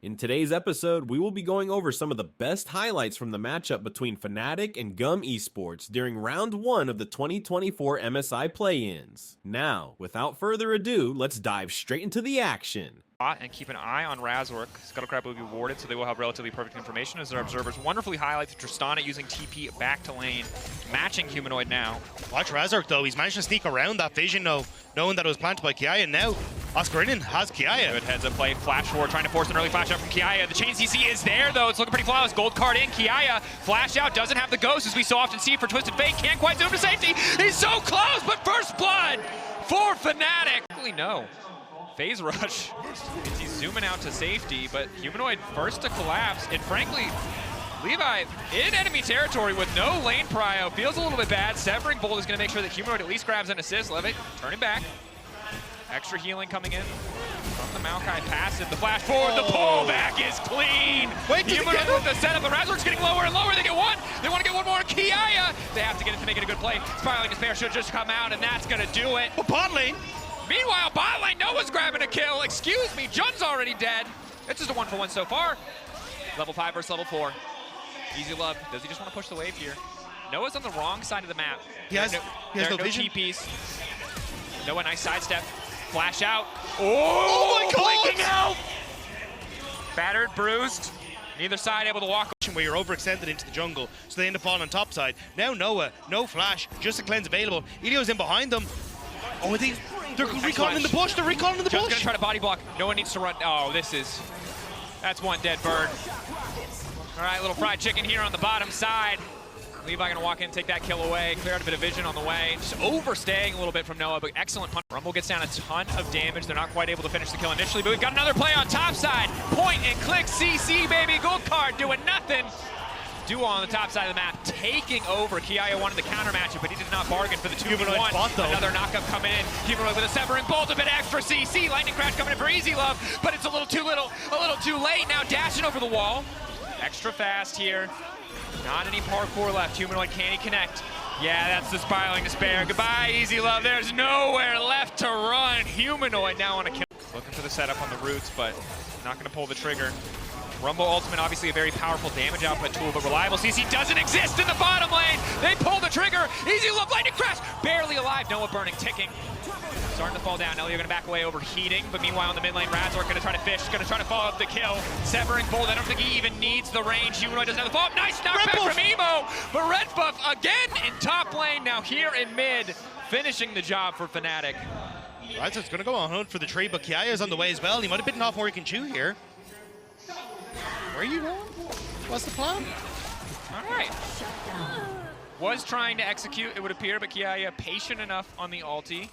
In today's episode, we will be going over some of the best highlights from the matchup between Fnatic and GAM Esports during round 1 of the 2024 MSI play-ins. Now, without further ado, let's dive straight into the action. And keep an eye on Razork. Scuttlecrab will be warded, so they will have relatively perfect information as their observers wonderfully highlight Tristana using TP back to lane, matching Humanoid now. Watch Razork though, he's managed to sneak around that vision though, knowing that it was planted by Kiaya. Now, Oscar Innen has Kiaya. Good heads up play, flash forward, trying to force an early flash out from Kiaya. The chain CC is there though, it's looking pretty flawless. Gold card in, Kiaya, flash out, doesn't have the ghost as we so often see for Twisted Fate, can't quite zoom to safety. He's so close, but first blood for Fnatic. No. Phase rush, he's zooming out to safety, but Humanoid first to collapse, and frankly, Levi in enemy territory with no lane prio, feels a little bit bad. Severing Bolt is going to make sure that Humanoid at least grabs an assist. Levitt turning back, extra healing coming in from the Maokai passive, the flash forward, the pullback is clean! Wait, Humanoid with the setup, the Razork's getting lower and lower, they get one, they want to get one more, Kiaya! They have to get it to make it a good play. Spiraling Despair should just come out, and that's going to do it. But bot lane! Meanwhile, bot lane, Noah's grabbing a kill. Excuse me, Jun's already dead. It's just a 1-for-1 so far. Level 5 versus level 4. Easy love. Does he just want to push the wave here? Noah's on the wrong side of the map. He has no vision. TPs. Noah, nice sidestep. Flash out. Oh my God! Blinking out! Battered, bruised. Neither side able to walk. Where you're overextended into the jungle, so they end up falling on top side. Now Noah, no flash, just a cleanse available. Elio's in behind them. Oh, they're recalling in the bush, they're recalling in the bush. Gonna try to body block. No one needs to run. Oh, that's one dead bird. All right, little fried chicken here on the bottom side. Levi gonna walk in, take that kill away, clear out a bit of vision on the way. Just overstaying a little bit from Noah, but excellent punch. Rumble gets down a ton of damage. They're not quite able to finish the kill initially, but we've got another play on top side. Point and click CC, baby. Gold card doing nothing. Duo on the top side of the map, taking over. Kiaya wanted the counter matchup, but he did not bargain for the 2v1. Another knockup coming in. Humanoid with a severing bolt, a bit extra CC. Lightning crash coming in for easy love, but it's a little too late. Now dashing over the wall. Extra fast here. Not any parkour left. Humanoid, can he connect? Yeah, that's the Spiraling Despair. Goodbye, easy love. There's nowhere left to run. Humanoid now on a kill. Looking for the setup on the roots, but not going to pull the trigger. Rumble Ultimate, obviously a very powerful damage output tool, but reliable CC doesn't exist in the bottom lane. They pull the trigger. Easy love, lightning crash. Barely alive. Noah burning, ticking. Starting to fall down. Elio gonna back away, overheating. But meanwhile, in the mid lane, Razork gonna try to fish, gonna try to follow up the kill. Severing Bolt. I don't think he even needs the range. Humanoid doesn't have the follow-up. Nice knockback from Emo. But Red Buff again in top lane. Now here in mid, finishing the job for Fnatic. Razork's gonna go on hunt for the tree, but Kiaya's on the way as well. He might have bitten off more he can chew here. Where are you going? What's the plan? All right. Was trying to execute, it would appear, but Kiaya patient enough on the ulti.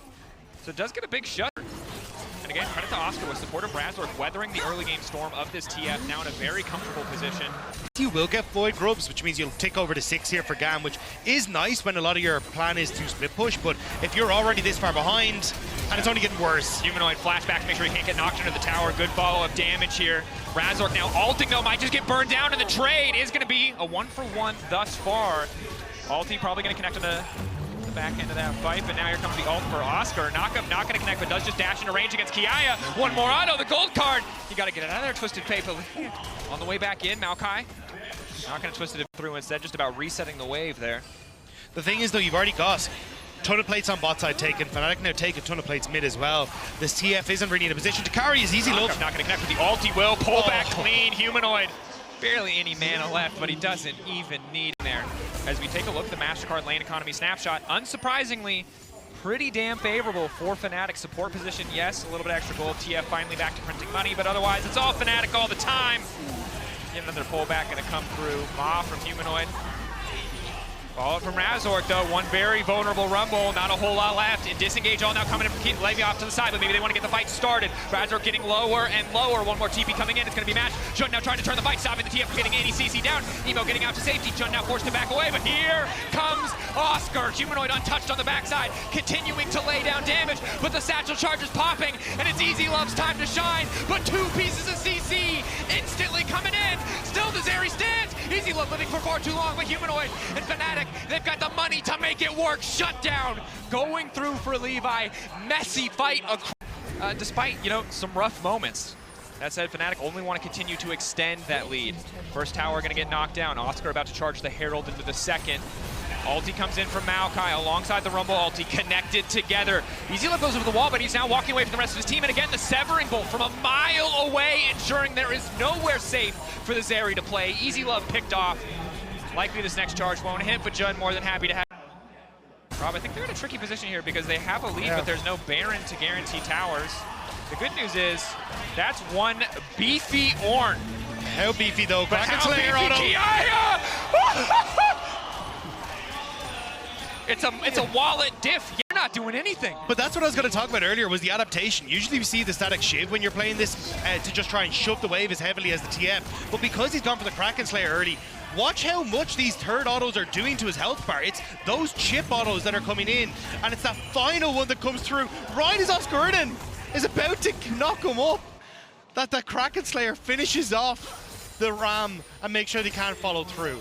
So it does get a big shut. And again, credit to Oscar with support of Razork weathering the early game storm of this TF, now in a very comfortable position. You will get Void Grubs, which means you'll tick over to 6 here for GAM, which is nice when a lot of your plan is to split push, but if you're already this far behind, and it's only getting worse. Humanoid flashback to make sure he can't get knocked into the tower. Good follow-up damage here. Razork now ulting though, might just get burned down, and the trade is gonna be a 1-for-1 thus far. Ulti probably gonna connect on the back end of that fight, but now here comes the ult for Oscar. Knockup not gonna connect, but does just dash into range against Kiaya. One more auto, the gold card. You gotta get it out of there, Twisted Fate. On the way back in, Maokai not gonna twist it through, instead just about resetting the wave there. The thing is though, you've already got a ton of plates on bot side taken. Fnatic now take a ton of plates mid as well. This TF isn't really in a position to carry his easy love. Not gonna connect with the ult, he will pull back clean. Humanoid, barely any mana left, but he doesn't even need there. As we take a look at the MasterCard lane economy snapshot, unsurprisingly, pretty damn favorable for Fnatic. Support position, yes, a little bit extra gold. TF finally back to printing money, but otherwise it's all Fnatic all the time. Get another pullback gonna come through. Ma from Humanoid. Follow from Razork though, one very vulnerable Rumble, not a whole lot left. And disengage all now coming in from Levy off to the side, but maybe they want to get the fight started. Razork getting lower and lower, one more TP coming in, it's going to be matched. Jun now trying to turn the fight, stopping the TF from getting any CC down. Emo getting out to safety, Jun now forced to back away, but here comes Oscar. Humanoid untouched on the backside, continuing to lay down damage, but the satchel charge is popping, and it's Easy Love's time to shine, but 2 pieces of CC instantly coming in. Still the Zeri stands. Easy Love living for far too long, but Humanoid and Fnatic, they've got the money to make it work. Shut down going through for Levi. Messy fight despite, you know, some rough moments. That said, Fnatic only want to continue to extend that lead. First tower going to get knocked down. Oscar about to charge the Herald into the second. Ulti comes in from Maokai alongside the Rumble ulti, connected together. EasyLove goes over the wall, but he's now walking away from the rest of his team. And again, the Severing Bolt from a mile away, ensuring there is nowhere safe for the Zeri to play. EasyLove picked off. Likely this next charge won't hit, but Judd more than happy to have. Rob, I think they're in a tricky position here because they have a lead, but there's no Baron to guarantee towers. The good news is that's one beefy Ornn. How beefy though? But Kraken how Slayer beefy auto. It's a wallet diff. You're not doing anything. But that's what I was going to talk about earlier, was the adaptation. Usually we see the static shiv when you're playing this to just try and shove the wave as heavily as the TF. But because he's gone for the Kraken Slayer early, watch how much these third autos are doing to his health bar. It's those chip autos that are coming in, and it's that final one that comes through. Right as Oscarinen is about to knock him up, that Kraken Slayer finishes off the Ram and makes sure they can't follow through.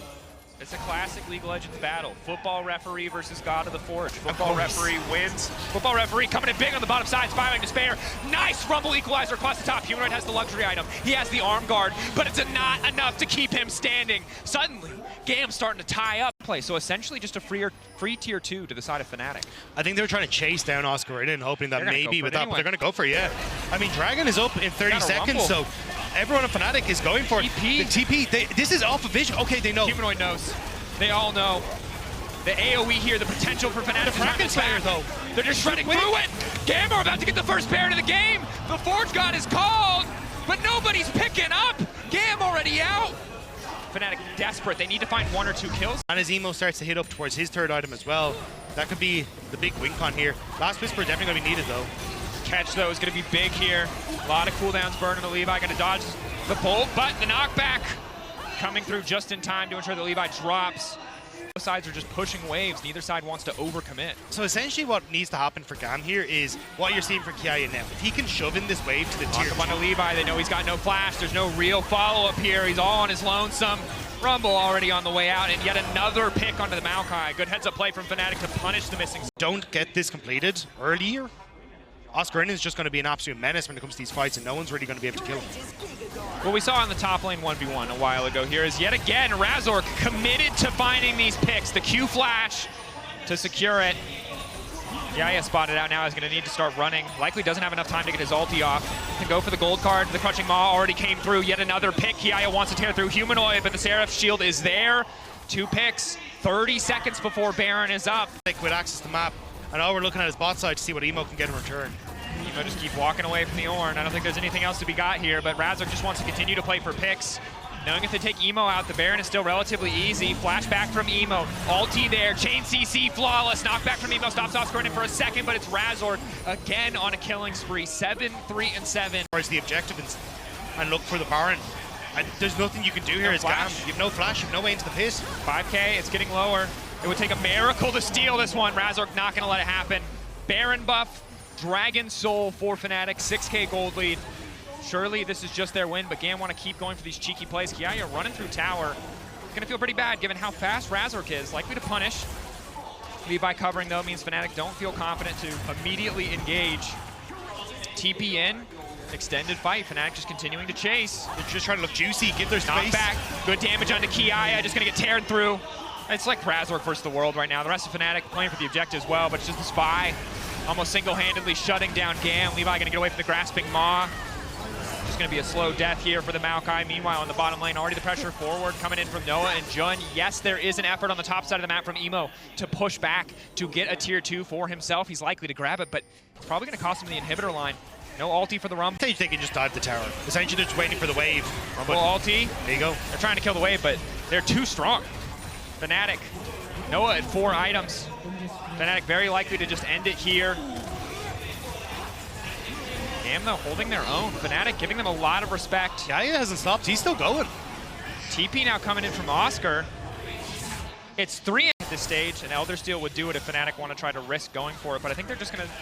It's a classic League of Legends battle. Football referee versus God of the Forge. Football referee wins. Football referee coming in big on the bottom side, spiraling Despair. Nice Rumble equalizer across the top. Humanoid has the luxury item. He has the arm guard, but it's not enough to keep him standing. Suddenly, GAM's starting to tie up play. So essentially just a free tier 2 to the side of Fnatic. I think they were trying to chase down Oscarinen, hoping that maybe with that, anyway. they're going to go for it, yeah. I mean, Dragon is up in 30 seconds, so everyone on Fnatic is going for it. TP. The TP, this is off of vision. Okay, they know. Humanoid knows. They all know. The AoE here, the potential for Fnatic. The Kraken Slayer, though. They're just shredding through it. GAM are about to get the first Baron of the game. The Forge God is called, but nobody's picking up. GAM already out. Fnatic desperate. They need to find 1 or 2 kills. And as Emo starts to hit up towards his third item as well, that could be the big win con here. Last Whisper definitely going to be needed, though. Catch, though, is going to be big here. A lot of cooldowns burning the Levi. Going to dodge the bolt, but the knockback coming through just in time to ensure that Levi drops. Both sides are just pushing waves. Neither side wants to overcommit. So essentially what needs to happen for GAM here is what you're seeing for Kiaya now. If he can shove in this wave to the tier 2. Lock up on Levi. They know he's got no flash. There's no real follow-up here. He's all on his lonesome. Rumble already on the way out, and yet another pick onto the Maokai. Good heads-up play from Fnatic to punish the missing. Don't get this completed earlier. Oscarinen is just going to be an absolute menace when it comes to these fights, and no one's really going to be able to kill him. What we saw in the top lane 1v1 a while ago here is yet again Razork committed to finding these picks. The Q flash to secure it. Yaya spotted out now, is going to need to start running. Likely doesn't have enough time to get his ulti off. Can go for the gold card. The Crushing Maw already came through. Yet another pick. Yaya wants to tear through Humanoid, but the Seraph shield is there. 2 picks, 30 seconds before Baron is up. With access to the map, and all we're looking at is bot side to see what Emo can get in return. Emo just keep walking away from the Ornn. I don't think there's anything else to be got here, but Razork just wants to continue to play for picks. Knowing if they take Emo out, the Baron is still relatively easy. Flashback from Emo. Ulti there. Chain CC flawless. Knockback from Emo. Stops Oscarinen for a second, but it's Razork again on a killing spree. 7-3-7. Towards the objective and look for the Baron. And there's nothing you can do here as GAM. You have no flash, you have no way into the pit. 5K, it's getting lower. It would take a miracle to steal this one. Razork not going to let it happen. Baron buff, Dragon Soul for Fnatic, 6K gold lead. Surely this is just their win, but GAM want to keep going for these cheeky plays. Kiaya running through tower. It's going to feel pretty bad given how fast Razork is. Likely to punish. Levi covering, though, means Fnatic don't feel confident to immediately engage. TP in. Extended fight. Fnatic just continuing to chase. They're just trying to look juicy, give their space. Knockback. Good damage onto Kiaya. Just going to get teared through. It's like Razork versus the world right now. The rest of Fnatic playing for the objective as well, but it's just the Spy almost single-handedly shutting down GAM. Levi going to get away from the grasping Maw. Just going to be a slow death here for the Maokai. Meanwhile, on the bottom lane, already the pressure forward coming in from Noah and Jun. Yes, there is an effort on the top side of the map from Emo to push back to get a tier 2 for himself. He's likely to grab it, but it's probably going to cost him the inhibitor line. No ulti for the Rumble. I think they can just dive the tower. Essentially, they're just waiting for the wave. Rumble ulti. There you go. They're trying to kill the wave, but they're too strong. Fnatic. Noah at 4 items. Fnatic very likely to just end it here. GAM, though, holding their own. Fnatic giving them a lot of respect. Yaya hasn't stopped. He's still going. TP now coming in from Oscar. It's 3 at this stage, and Elder Steel would do it if Fnatic want to try to risk going for it, but I think they're just going to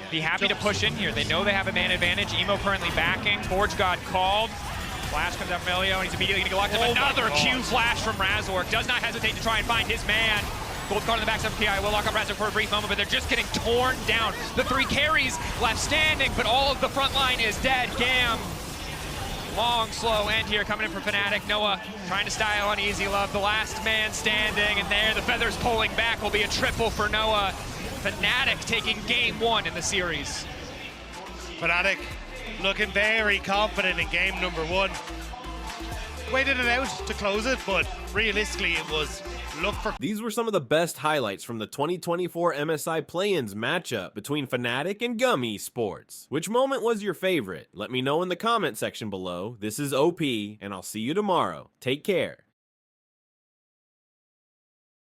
be happy to push in here. They know they have a man advantage. Emo currently backing. Forge God called. Flash comes out from Elio, and he's immediately going to get locked up. Another Q flash from Razork. Does not hesitate to try and find his man. Gold card on the backside of PI will lock up Razork for a brief moment, but they're just getting torn down. The 3 carries left standing, but all of the front line is dead. GAM Long, slow end here coming in from Fnatic. Noah trying to style on Easy Love, the last man standing, and there the feathers pulling back will be a triple for Noah. Fnatic taking game 1 in the series. Fnatic looking very confident in game number 1. Waited it out to close it, but realistically it was look for... These were some of the best highlights from the 2024 MSI Play-Ins matchup between Fnatic and GAM Esports. Which moment was your favorite? Let me know in the comment section below. This is OP, and I'll see you tomorrow. Take care.